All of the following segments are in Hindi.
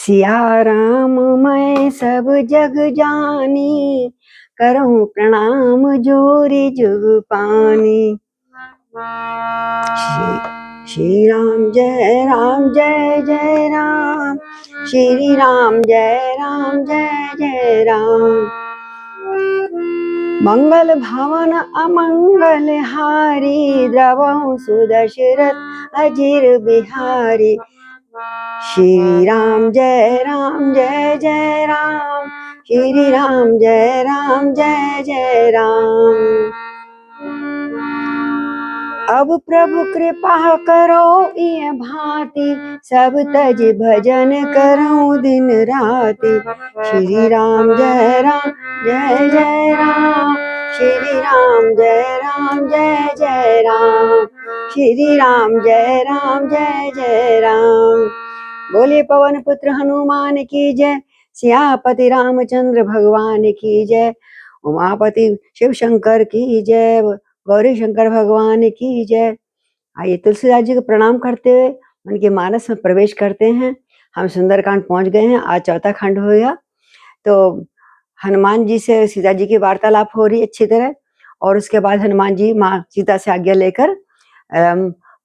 सिया राम मैं सब जग जानी, करऊं प्रणाम जोरी जुग पानी। श्री राम जय जय राम, श्री राम जय जय राम। मंगल भवन अमंगल हारी, द्रवहु सुदशरथ अजिर बिहारी। श्री राम जय जय राम, श्री राम जय जय राम। अब प्रभु कृपा करो ये भांति, सब तज भजन करो दिन राति। श्री राम जय जय राम, श्री राम जय जय राम, श्री राम जय जय राम। बोले पवन पुत्र हनुमान की जय, सियापति रामचंद्र भगवान की जय, उमापति शिव शंकर की जय, गौरी शंकर भगवान की जय। आइए तुलसीदास जी को प्रणाम करते हुए उनके मानस में प्रवेश करते हैं। हम सुंदरकांड पहुंच गए हैं, आज चौथा खंड हो गया। तो हनुमान जी से सीता जी की वार्तालाप हो रही अच्छी तरह, और उसके बाद हनुमान जी माँ सीता से आज्ञा लेकर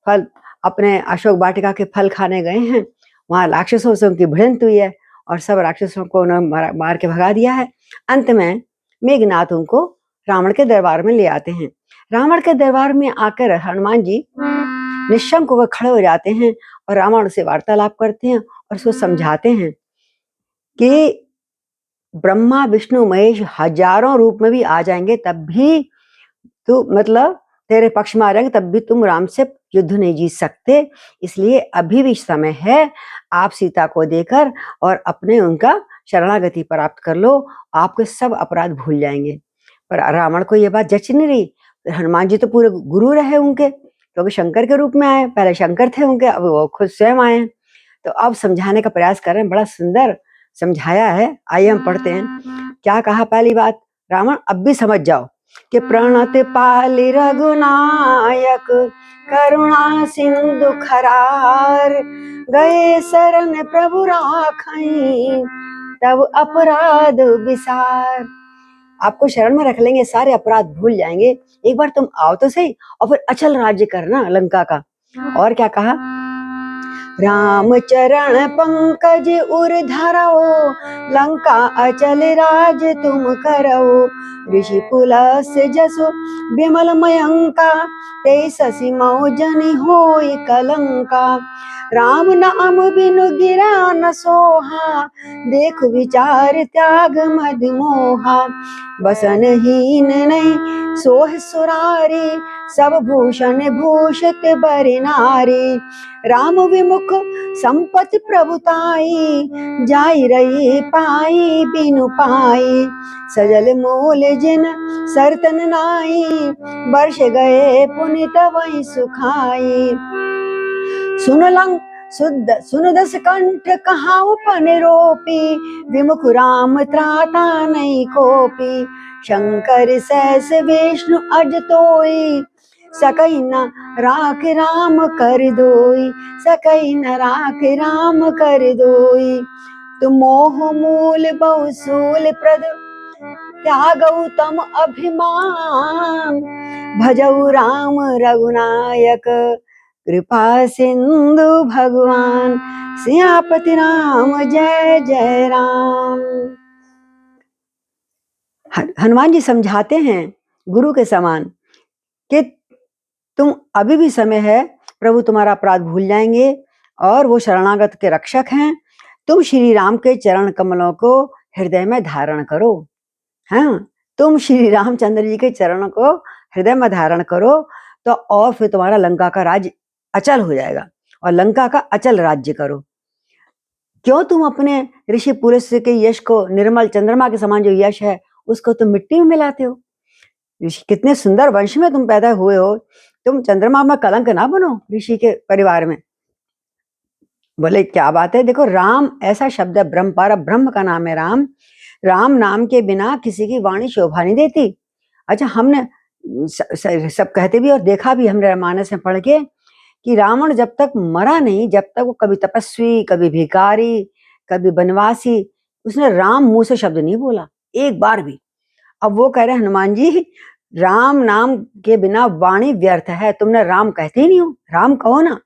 फल अपने अशोक वाटिका के फल खाने गए हैं। वहां राक्षसों से उनकी भिड़ंत हुई है और सब राक्षसों को उन्होंने मार के भगा दिया है। अंत में मेघनाथ उनको रावण के दरबार में ले आते हैं। रावण के दरबार में आकर हनुमान जी निशंक होकर खड़े हो जाते हैं और रावण से वार्तालाप करते हैं और उसको समझाते हैं कि ब्रह्मा विष्णु महेश हजारों रूप में भी आ जाएंगे, तब भी तू मतलब तेरे पक्ष में आ जाएंगे, तब भी तुम राम से युद्ध नहीं जीत सकते। इसलिए अभी भी समय है, आप सीता को देकर और अपने उनका शरणागति प्राप्त कर लो, आपके सब अपराध भूल जाएंगे। पर रावण को यह बात जच नहीं रही। हनुमान जी तो पूरे गुरु रहे उनके, क्योंकि शंकर के रूप में आए, पहले शंकर थे उनके, अब वो खुद स्वयं आए। तो अब समझाने का प्रयास कर रहे हैं, बड़ा सुंदर समझाया है। आइए हम पढ़ते हैं। क्या कहा पहली बात, रावण अब भी समझ जाओ कि प्रणत पाल रघुनायक, करुणा सिंधु खरार, गए शरण प्रभु राखई, तब अपराध विसार। आपको शरण में रख लेंगे, सारे अपराध भूल जाएंगे। एक बार तुम आओ तो सही, और फिर अचल राज्य करना लंका का। और क्या कहा, राम चरण पंकज उर धरो, लंका अचल राज तुम करो। ऋषि पुलस जसु विमल मयंका, ते शशि मौजनि होय कलंका। राम नाम बिनु गिरा न सोहा, देख विचार त्याग मद मोहा। बसन हीन नहीं सोह सुरारी, सब भूषण भूषित बर नारी। राम विमुख संपत प्रभुताई, जाई रही पाई बिनु पाई। सजल मूल जिन सरतन नाई, वर्ष गए पुनित वही सुखाई। सुन दस कंठ कहाऊ पन रोपी, विमुख राम त्राता नहीं कोपी। शंकर सहस विष्णु अज तोई, सकई न राख राम कर दोई, सकई न राख राम कर दोई। तुम मोह मूल बहुसूल प्रद, त्यागऊ तम अभिमान। भजऊ राम रघुनायक, कृपा सिंधु भगवान। सियापति राम जय जय राम। हनुमान जी समझाते हैं गुरु के समान कि तुम अभी भी समय है, प्रभु तुम्हारा अपराध भूल जाएंगे और वो शरणागत के रक्षक हैं। तुम श्री राम के चरण कमलों को हृदय में धारण करो। हाँ, तुम श्री रामचंद्र जी के चरणों को हृदय में धारण करो, तो और फिर तुम्हारा लंका का राज्य अचल हो जाएगा, और लंका का अचल राज्य करो। क्यों तुम अपने ऋषि पुरुष के यश को, निर्मल चंद्रमा के समान जो यश है, उसको तुम मिट्टी में मिलाते हो। कितने सुंदर वंश में तुम पैदा हुए हो, तुम चंद्रमा में कलंक ना बनो ऋषि के परिवार में। बोले क्या बात है, देखो राम ऐसा शब्द है, ब्रह्म, पर ब्रह्म का नाम है राम। राम नाम के बिना किसी की वाणी शोभा नहीं देती। अच्छा, हमने सब कहते भी और देखा भी हमने रामायण में पढ़ के कि रावण जब तक मरा नहीं, जब तक वो कभी तपस्वी, कभी भिखारी, कभी बनवासी, उसने राम मुंह से शब्द नहीं बोला एक बार भी। अब वो कह रहे हनुमान जी, राम नाम के बिना वाणी व्यर्थ है, तुमने राम कहते ही नहीं हो, राम कहो ना,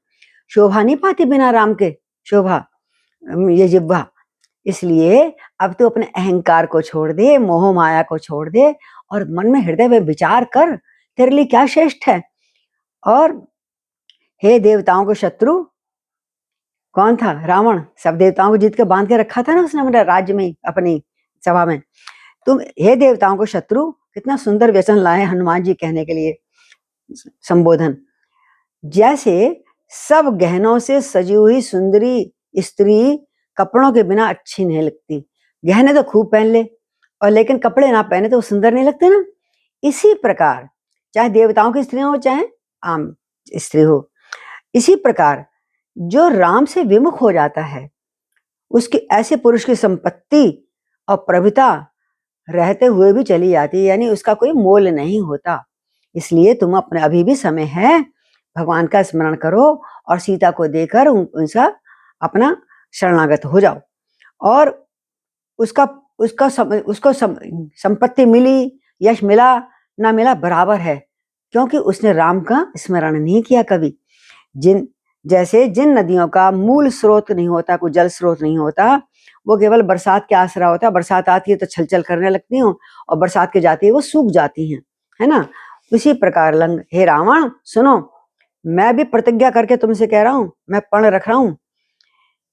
शोभा नहीं पाती बिना राम के, शोभा ये जिह्वा। इसलिए अब तो अपने अहंकार को छोड़ दे, मोह माया को छोड़ दे और मन में हृदय में विचार कर, तेरे लिए क्या श्रेष्ठ है। और हे देवताओं के शत्रु, कौन था? रावण। सब देवताओं को जीत के बांध के रखा था ना उसने अपने राज्य में, अपनी सभा में। तुम हे देवताओं को शत्रु, कितना सुंदर व्यसन लाए हनुमान जी कहने के लिए संबोधन। जैसे सब गहनों से सजी हुई सुंदरी स्त्री कपड़ों के बिना अच्छी नहीं लगती। गहने तो खूब पहन ले और लेकिन कपड़े ना पहने तो वो सुंदर नहीं लगते ना। इसी प्रकार चाहे देवताओं की स्त्री हो चाहे आम स्त्री हो, इसी प्रकार जो राम से विमुख हो जाता है उसकी ऐसे पुरुष की संपत्ति और प्रभुता रहते हुए भी चली जाती है, यानी उसका कोई मोल नहीं होता। इसलिए तुम अपने अभी भी समय है, भगवान का स्मरण करो और सीता को देकर उनसा अपना शरणागत हो जाओ। और उसको संपत्ति मिली, यश मिला ना मिला बराबर है, क्योंकि उसने राम का स्मरण नहीं किया कभी। जैसे जिन नदियों का मूल स्रोत नहीं होता, कोई जल स्रोत नहीं होता, वो केवल बरसात के आसरा होता है। बरसात आती है तो छलछल करने लगती हूँ और बरसात के जाती है वो सूख जाती हैं, है ना। उसी प्रकार हे रावण सुनो, मैं भी प्रतिज्ञा करके तुमसे कह रहा हूं, मैं पढ़ रख रहा हूं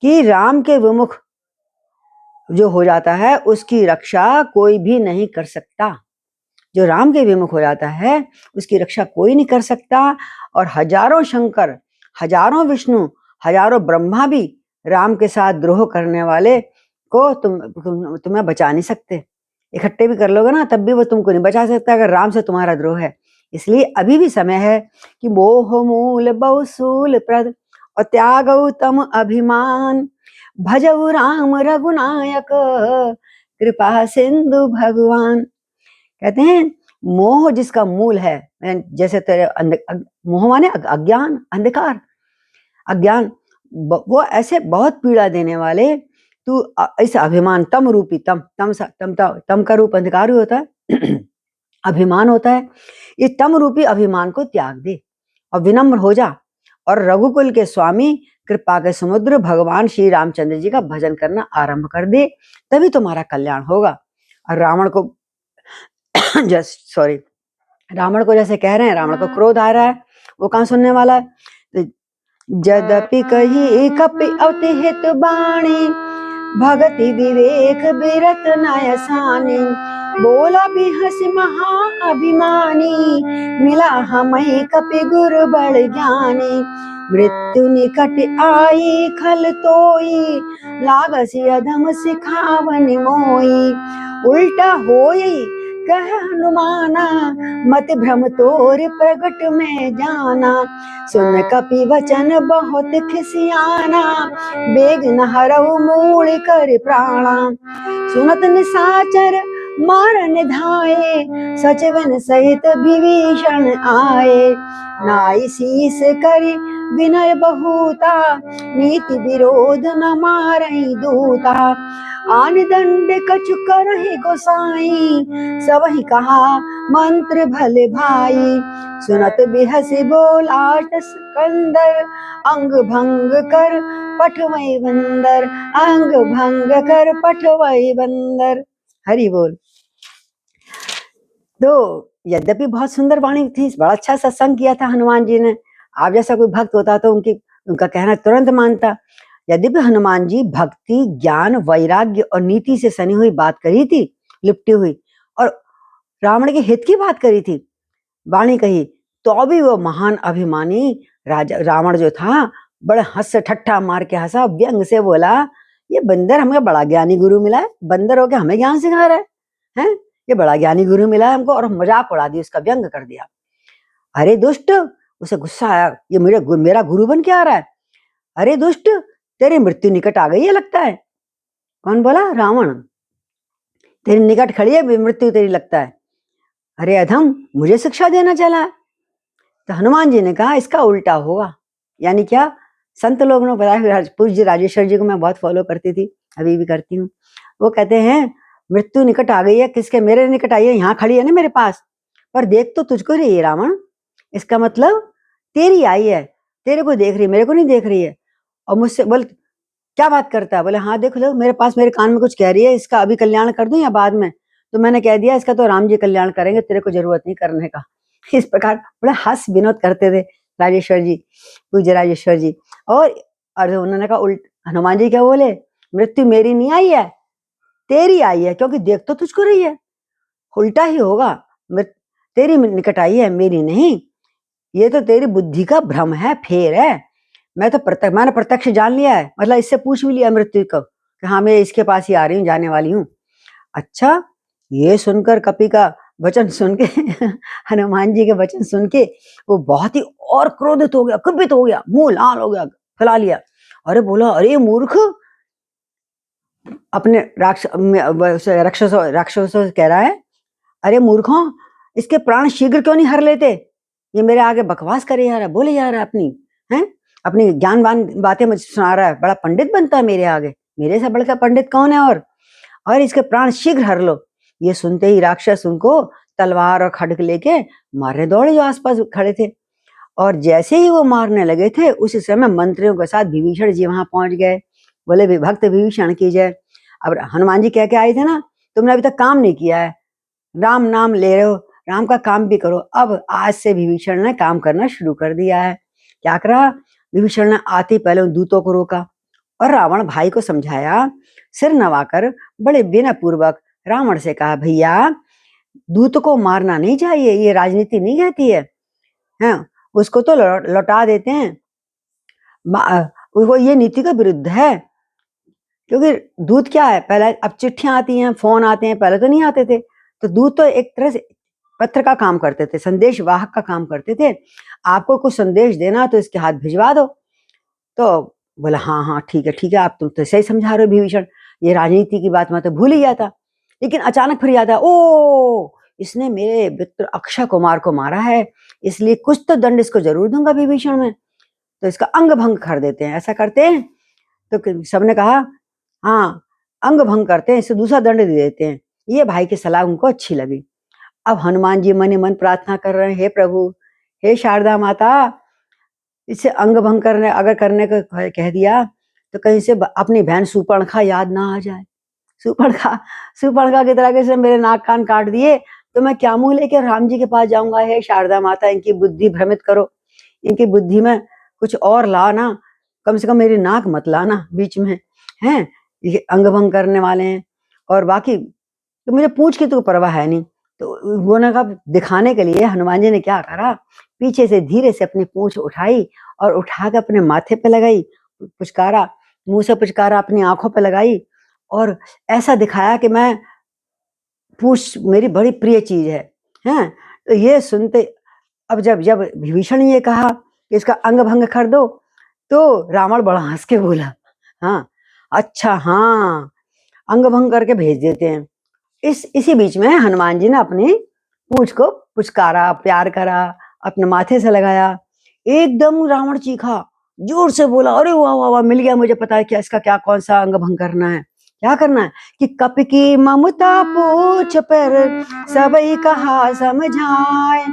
कि राम के विमुख जो हो जाता है उसकी रक्षा कोई भी नहीं कर सकता। जो राम के विमुख हो जाता है उसकी रक्षा कोई नहीं कर सकता। और हजारों शंकर, हजारों विष्णु, हजारों ब्रह्मा भी राम के साथ द्रोह करने वाले को तुम्हें बचा नहीं सकते। इकट्ठे भी कर लोगे ना तब भी वो तुमको नहीं बचा सकता अगर राम से तुम्हारा द्रोह है। इसलिए अभी भी समय है कि मोह मूल बहुसूल प्रद और त्यागौ तम अभिमान, भजऊ राम रघुनायक कृपा सिंधु भगवान। कहते हैं मोह जिसका मूल है, जैसे तेरे मोह माने अज्ञान, अंधकार, अज्ञान, वो ऐसे बहुत पीड़ा देने वाले, तू ऐसा अभिमान, तम रूपी, तम का रूप अंधकार ही होता है अभिमान होता है। इस तम रूपी अभिमान को त्याग दे और विनम्र हो जा और रघुकुल के स्वामी, कृपा के समुद्र भगवान श्री रामचंद्र जी का भजन करना आरंभ कर दे, तभी तुम्हारा कल्याण होगा। और रावण को रावण को जैसे कह रहे हैं, रावण को क्रोध आ रहा है, वो कहाँ सुनने वाला है। तो यद्यपि कही कपि अति हित बाणी, भगति विवेक बिरत नयसानी, बोला भी हंस महा अभिमानी, मिला हमें कपि गुरु बड़ ज्ञानी, मृत्यु निकट आई खल तोई, लागसी अधम सिखावन मोई, उल्टा होई कह हनुमाना, मत भ्रम तोर प्रगट में जाना, सुन कपि वचन बहुत खिसियाना, बेग न हरऊ मूल कर प्राणा, सुनत निशाचर मारन धाये, सचिवन सहित विभीषण आए, नाई शीस करि विनय बहुता, नीति विरोध न मारई दूता, आन दंड कछु करहि गोसाई, सबहि कहा मंत्र भले भाई, सुनत बिहसि बोलाट सिकंदर, अंग भंग कर पठवई बंदर, अंग भंग कर पठवई बंदर। हरि बोल। तो यद्यपि बहुत सुंदर वाणी थी, बड़ा अच्छा सत्संग किया था हनुमान जी ने। आप जैसा कोई भक्त होता तो उनका कहना तुरंत मानता। यद्यपि हनुमान जी भक्ति, ज्ञान, वैराग्य और नीति से सनी हुई बात करी थी, लिपटी हुई, और रावण के हित की बात करी थी, वाणी कही, तो भी वो महान अभिमानी राजा रावण जो था बड़ा हंस ठट्ठा मार के हंसा, व्यंग से बोला, ये बंदर हमें बड़ा ज्ञानी गुरु मिला है, बंदर होके हमें ज्ञान सिखा रहा है, ये बड़ा ज्ञानी गुरु मिला है हमको, और मजाक उड़ा दिया, उसका व्यंग कर दिया। अरे दुष्ट, उसे गुस्सा आया, ये मेरा गुरु बन के आ रहा है, अरे दुष्ट तेरी मृत्यु निकट आ गई है लगता है। कौन बोला? रावण। तेरी निकट खड़ी है मृत्यु तेरी लगता है, अरे अधम मुझे शिक्षा देना चला है। तो हनुमान जी ने कहा इसका उल्टा होगा, यानी क्या, संत लोग ने बताया, पूज्य राजेश्वर जी को मैं बहुत फॉलो करती थी, अभी भी करती हूँ। वो कहते हैं मृत्यु निकट आ गई है, किसके? मेरे निकट आई है, यहाँ खड़ी है ना मेरे पास, पर देख तो तुझको रही है रावण। इसका मतलब तेरी आई है, तेरे को देख रही है, मेरे को नहीं देख रही है। और मुझसे बोल क्या बात करता है? बोले हाँ देख लो, मेरे पास मेरे कान में कुछ कह रही है, इसका अभी कल्याण कर दूं या बाद में? तो मैंने कह दिया इसका तो राम जी कल्याण करेंगे, तेरे को जरूरत नहीं करने का। इस प्रकार बड़ा हंस विनोद करते थे राजेश्वर जी, पूज्य राजेश्वर जी। और उन्होंने कहा उल्ट, हनुमान जी क्या बोले? मृत्यु मेरी नहीं आई है, तेरी आई है, क्योंकि देख तो तुझको रही है। उल्टा ही होगा, तेरी निकट आई है, मेरी नहीं। ये तो तेरी बुद्धि का भ्रम है, फेर है। मैंने प्रत्यक्ष जान लिया है, मतलब इससे पूछ भी लिया मृत्यु को कि हाँ मैं इसके पास ही आ रही हूँ, जाने वाली हूँ। अच्छा, ये सुनकर कपि का वचन सुन के हनुमान जी के वचन सुन के वो बहुत ही और क्रोधित हो गया, कुपित हो गया, मुंह लाल हो गया, फैला लिया। अरे बोला, अरे मूर्ख, अपने राक्षसों से कह रहा है, अरे मूर्खों, इसके प्राण शीघ्र क्यों नहीं हर लेते? ये मेरे आगे बकवास करे जा रहा है, बोले जा रहा है अपनी ज्ञानवान बातें मुझे सुना रहा है, बड़ा पंडित बनता है मेरे आगे। मेरे से बढ़कर पंडित कौन है? और इसके प्राण शीघ्र हर लो। ये सुनते ही राक्षस उनको तलवार और खड्ग लेके मारने दौड़े जो आसपास खड़े थे। और जैसे ही वो मारने लगे थे, उसी समय मंत्रियों के साथ विभीषण जी वहां पहुंच गए। बोले विभक्त विभीषण की जय। अब हनुमान जी कह के आए थे ना, तुमने अभी तक काम नहीं किया है, राम नाम ले रहे हो, राम का काम भी करो। अब आज से विभीषण ने काम करना शुरू कर दिया है। क्या करा? विभीषण ने आते पहले उन दूतों को रोका और रावण भाई को समझाया, सिर नवाकर बड़े विनय पूर्वक रावण से कहा, भैया दूत को मारना नहीं चाहिए, ये राजनीति नहीं कहती है, हाँ, उसको तो लौटा देते हैं, वो ये नीति का विरुद्ध है। क्योंकि दूत क्या है, पहले अब चिट्ठियां आती हैं, फोन आते हैं, पहले तो नहीं आते थे। तो दूत तो एक तरह से पत्र का काम करते थे, संदेश वाहक का काम करते थे। आपको कुछ संदेश देना तो इसके हाथ भिजवा दो। तो बोला हाँ हाँ ठीक है, आप तुम तो सही समझा रहे हो विभीषण, ये राजनीति की बात मैं तो भूल ही गया था। लेकिन अचानक फिर याद आया, ओ इसने मेरे मित्र अक्षय कुमार को मारा है, इसलिए कुछ तो दंड इसको जरूर दूंगा विभीषण में, तो इसका अंग भंग कर देते हैं। ऐसा करते हैं? तो सबने कहा हाँ, अंग भंग करते हैं, इससे दूसरा दंड दे देते हैं। ये भाई की सलाह उनको अच्छी लगी। अब हनुमान जी मन ही मन प्रार्थना कर रहे हैं, हे प्रभु, हे शारदा माता, इससे अंग भंग करने को कह दिया तो कहीं से अपनी बहन सुपर्णखा याद ना आ जाए। सुपर्णखा की तरह से मेरे नाक कान काट दिए तो मैं क्या मुंह लेकर राम जी के पास जाऊंगा? हे शारदा माता, इनकी बुद्धि भ्रमित करो, इनकी बुद्धि में कुछ और ला ना, कम से कम मेरी नाक मत लाना बीच में, हैं ये अंग भंग करने वाले हैं। और बाकी तो मुझे पूछ की तो परवाह है नहीं। तो वो ना दिखाने के लिए हनुमान जी ने क्या करा, पीछे से धीरे से अपनी पूंछ उठाई और उठा के अपने माथे पे लगाई, पुचकारा, मुंह से पुचकारा, अपनी आंखों पे लगाई और ऐसा दिखाया कि मैं पूंछ मेरी बड़ी प्रिय चीज है, हैं? तो ये सुनते अब जब जब विभीषण ये कहा कि इसका अंग भंग कर दो, तो रावण बड़ा हंस के बोला, हाँ अच्छा, हाँ अंग भंग करके भेज देते हैं। इसी बीच में हनुमान जी ने अपनी पूंछ को पुचकारा, प्यार करा, अपने माथे से लगाया। एकदम रावण चीखा, जोर से बोला, अरे वाह वाह वाह, मिल गया, मुझे पता है क्या इसका क्या कौन सा अंग भंग करना है। क्या करना है कि कपि की ममता पूछ पर सबई कहा समझाए,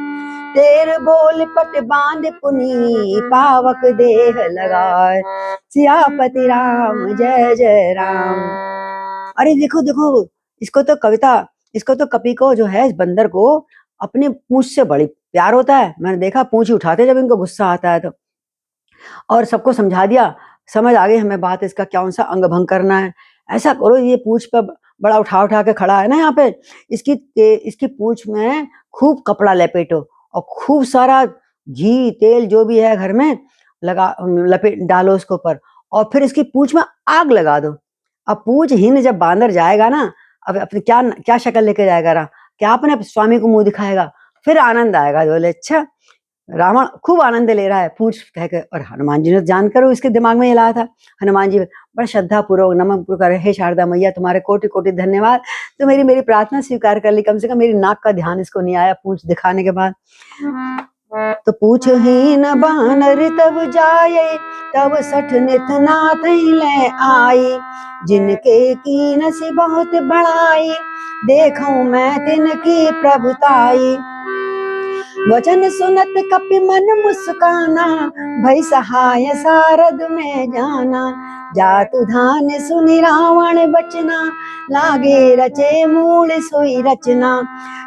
तेर बोल पट बांध पुनी पावक देह लगाए, सियापति राम जय जय राम। अरे देखो देखो, इसको तो कपि को जो है, इस बंदर को अपनी पूंछ से बड़ी प्यार होता है। मैंने देखा पूंछ उठाते जब इनको गुस्सा आता है तो। और सबको समझा दिया, समझ आ गई हमें बात, इसका कौन सा अंग भंग करना है। ऐसा करो, ये पूंछ पे बड़ा उठा उठा के खड़ा है ना यहाँ पे, इसकी पूंछ में खूब कपड़ा लपेटो और खूब सारा घी तेल जो भी है घर में लपेट डालो उसके ऊपर, और फिर इसकी पूंछ में आग लगा दो। अब पूंछ हीन जब बांदर जाएगा ना, अब अपने क्या क्या शक्ल लेके जाएगा ना, क्या अपने स्वामी को मुंह दिखाएगा, फिर आनंद आएगा। बोले अच्छा, रावण खूब आनंद ले रहा है पूंछ कह के। और हनुमान जी ने जानकर इसके दिमाग में ये लाया था। हनुमान जी बड़ा श्रद्धा पूर्वक नमन पूर्वक, हे शारदा मैया, तुम्हारे कोटि कोटि धन्यवाद, तो मेरी प्रार्थना स्वीकार कर ली, कम से कम मेरी नाक का ध्यान इसको नहीं आया पूंछ दिखाने के बाद। तो पूछ ही न बानर तब जाए, तब सठ नित नाथ ले आई। जिनके कीन से बहुत बड़ाई, देखूं मैं तिनकी प्रभुताई। वचन सुनत कपि मन मुस्काना, भई सहाय सारद में जाना। जातु धान सुनि रावण बचना, लागे रचे मूल सोई रचना।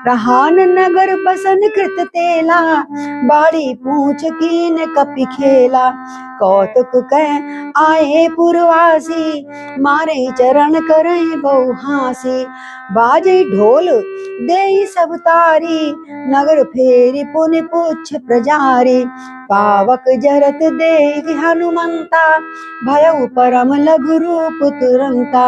रहान नगर बसन कृत तेला, बाड़ी पूछ कीन कपि खेला। कौतुक कह आए पुरवासी, मारे चरण करें बहु हासी। बाजे ढोल देई सब तारी, नगर फेरी पुनि पुछ प्रजारी। पावक जरत देख हनुमंता, भयउ परम लघु रूप तुरंता।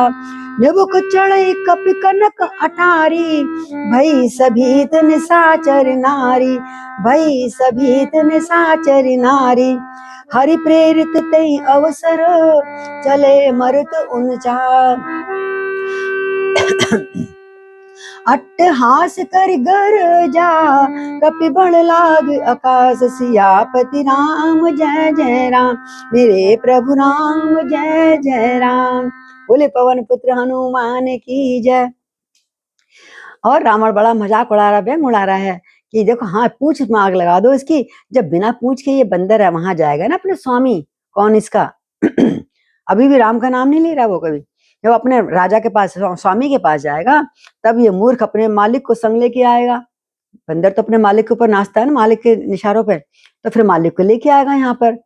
निबुक चढ़ई कपि कनक अटारी, भई सभीत निशाचर नारी। भई सभीत निशाचर नारी। हरि प्रेरित तई अवसर, चले मरुत उनचार। अट्टहास कर गरजा, कपि बड़ लाग आकाश। सियापति राम जय जय राम, मेरे प्रभु राम जय जय राम। बोले पवन पुत्र हनुमान की जय। और रावण बड़ा मजाक उड़ा रहा, व्यंग उड़ा रहा है कि देखो, हाँ पूछ में आग लगा दो इसकी। जब बिना पूछ के ये बंदर है वहां जाएगा ना अपने स्वामी, कौन इसका अभी भी राम का नाम नहीं ले रहा वो कभी। जब अपने राजा के पास, स्वामी के पास जाएगा, तब ये मूर्ख अपने मालिक को संग लेके आएगा। बंदर तो अपने मालिक के ऊपर नाचता है ना, मालिक के इशारों पे, तो फिर मालिक को लेके आएगा यहाँ पर।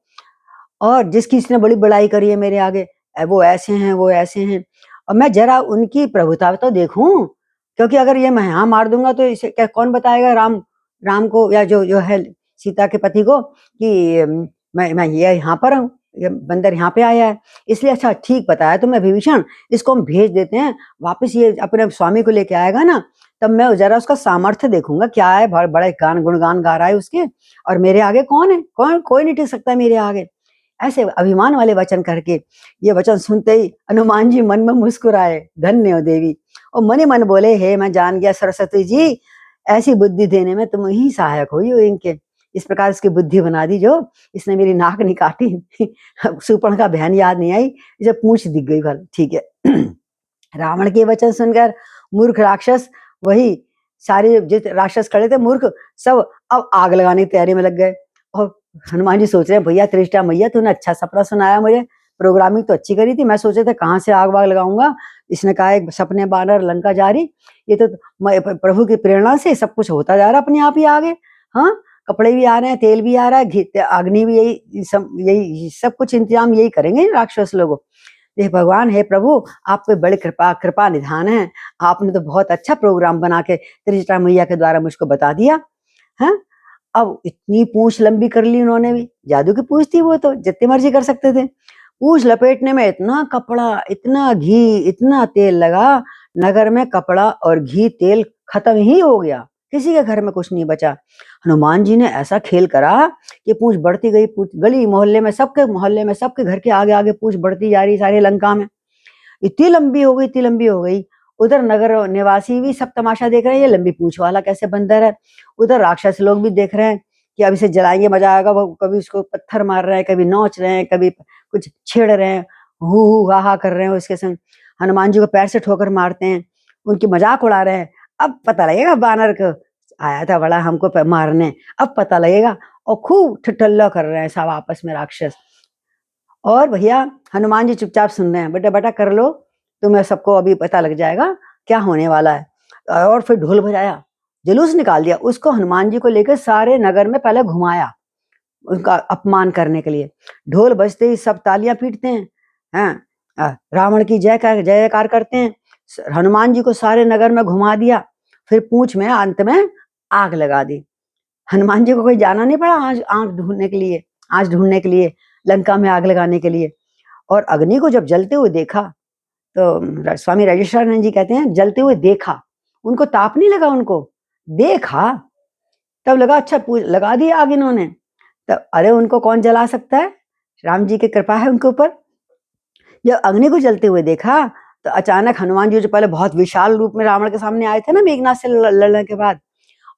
और जिसकी इसने बड़ी बड़ाई करी है मेरे आगे, वो ऐसे हैं वो ऐसे हैं, और मैं जरा उनकी प्रभुता तो देखूं, क्योंकि अगर ये मैं यहाँ मार दूंगा तो इसे क्या कौन बताएगा राम को, या जो जो है सीता के पति को, कि मैं ये यहाँ पर हूँ, ये बंदर यहाँ पे आया है। इसलिए अच्छा ठीक बताया तुमने विभीषण, इसको हम भेज देते हैं वापस, ये अपने स्वामी को लेके आएगा ना, तब मैं जरा उसका सामर्थ्य देखूंगा क्या है। बड़े गुणगान गा रहा है उसके, और मेरे आगे कौन है, कोई नहीं टिक सकता मेरे आगे। ऐसे अभिमान वाले वचन करके, ये वचन सुनते ही हनुमान जी मन में मुस्कुराए, धन्य हो देवी। और मने मन बोले, हे मैं जान गया सरस्वती जी, ऐसी बुद्धि देने में तुम ही सहायक हुई हो इनके। इस प्रकार इसकी बुद्धि बना दी, जो इसने मेरी नाक नहीं काटी सुपर्ण का बहन याद नहीं आई, इसे पूंछ दिख गई भल, ठीक है। रावण के वचन सुनकर मूर्ख राक्षस, वही सारे जित राक्षस खड़े थे मूर्ख, सब अब आग लगाने की तैयारी में लग गए। और हनुमान जी सोच रहे हैं, भैया त्रिष्टा मैया तूने अच्छा सपना सुनाया मुझे, प्रोग्रामिंग तो अच्छी करी थी, मैं सोचे थे कहाँ से आग वाग लगाऊंगा। इसने कहा एक सपने बानर लंका जारी, ये तो प्रभु की प्रेरणा से सब कुछ होता जा रहा अपने आप ही आगे। हाँ, कपड़े भी आ रहे हैं, तेल भी आ रहा है, अग्नि भी, यही सब कुछ इंतजाम यही करेंगे राक्षस लोगों। हे भगवान, हे प्रभु, आप पे बड़ी कृपा निधान है। आपने तो बहुत अच्छा प्रोग्राम बना के त्रिजटा मैया के द्वारा मुझको बता दिया है। अब इतनी पूंछ लंबी कर ली उन्होंने भी, जादू की पूंछ थी वो, तो जितनी मर्जी कर सकते थे। पूंछ लपेटने में इतना कपड़ा, इतना घी, इतना तेल लगा, नगर में कपड़ा और घी तेल खत्म ही हो गया, किसी के घर में कुछ नहीं बचा। हनुमान जी ने ऐसा खेल करा कि पूंछ बढ़ती गई, पूंछ गली मोहल्ले में, सबके घर के आगे आगे पूंछ बढ़ती जा रही, सारी लंका में इतनी लंबी हो गई, इतनी लंबी हो गई। उधर नगर निवासी भी सब तमाशा देख रहे हैं, ये लंबी पूंछ वाला कैसे बंदर है। उधर राक्षस लोग भी देख रहे हैं कि अब इसे जलाएंगे, मजा आएगा। वो कभी उसको पत्थर मार रहे हैं, कभी नोच रहे हैं, कभी कुछ छेड़ रहे हैं, हु हा हा कर रहे हैं उसके संग। हनुमान जी को पैर से ठोकर मारते हैं, उनकी मजाक उड़ा रहे हैं। अब पता लगेगा बानर को आया था बड़ा हमको मारने, अब पता लगेगा। और खूब ठिठल्ला कर रहे हैं सब आपस में राक्षस। और भैया हनुमान जी चुपचाप सुन रहे हैं, बेटा बेटा कर लो, तुम्हें सबको अभी पता लग जाएगा क्या होने वाला है। और फिर ढोल बजाया, जुलूस निकाल दिया, उसको हनुमान जी को लेकर सारे नगर में पहले घुमाया, उनका अपमान करने के लिए। ढोल बजते ही सब तालियां पीटते हैं, रावण की जयकार करते हैं। हनुमान जी को सारे नगर में घुमा दिया, फिर पूंछ में अंत में आग लगा दी। हनुमान जी को कोई जाना नहीं पड़ा आग ढूंढने के लिए, लंका में आग लगाने के लिए। और अग्नि को जब जलते हुए देखा, तो स्वामी राजेश्वरानंद जी कहते हैं जलते हुए देखा, उनको ताप नहीं लगा, उनको देखा, तब लगा अच्छा लगा दिया आग इन्होंने। तब अरे उनको कौन जला सकता है, राम जी की कृपा है उनके ऊपर। जब अग्नि को जलते हुए देखा, तो अचानक हनुमान जी जो पहले बहुत विशाल रूप में रावण के सामने आए थे ना मेघनाथ से लड़ने के बाद,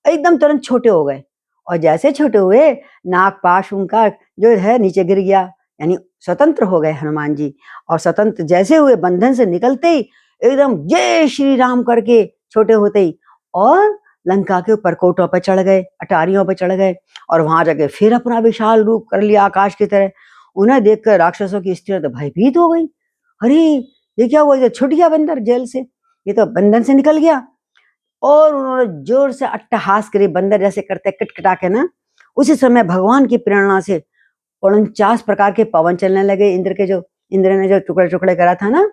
एकदम तुरंत छोटे हो गए। और जैसे छोटे हुए, नाग पाश उनका जो है नीचे गिर गया, यानी स्वतंत्र हो गए हनुमान जी। और स्वतंत्र जैसे हुए, बंधन से निकलते ही एकदम जय श्री राम करके छोटे होते ही और लंका के ऊपर कोटों पर चढ़ गए, अटारियों पर चढ़ गए और वहां जाके फिर अपना विशाल रूप कर लिया आकाश की तरह। उन्हें देखकर राक्षसों की स्त्रियां तो भयभीत हो गई। अरे ये क्या हुआ, ये छूट गया बंदर जेल से, ये तो बंधन से निकल गया। और उन्होंने जोर से अट्टहास करे, बंदर जैसे करते किटकिटा के ना। उसी समय भगवान की प्रेरणा से 49 प्रकार के पवन चलने लगे। इंद्र ने जो टुकड़े टुकड़े करा था ना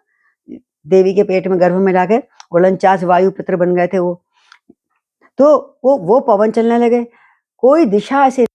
देवी के पेट में, गर्भ में जाके 49 वायु पुत्र बन गए थे वो। तो वो पवन चलने लगे, कोई दिशा ऐसे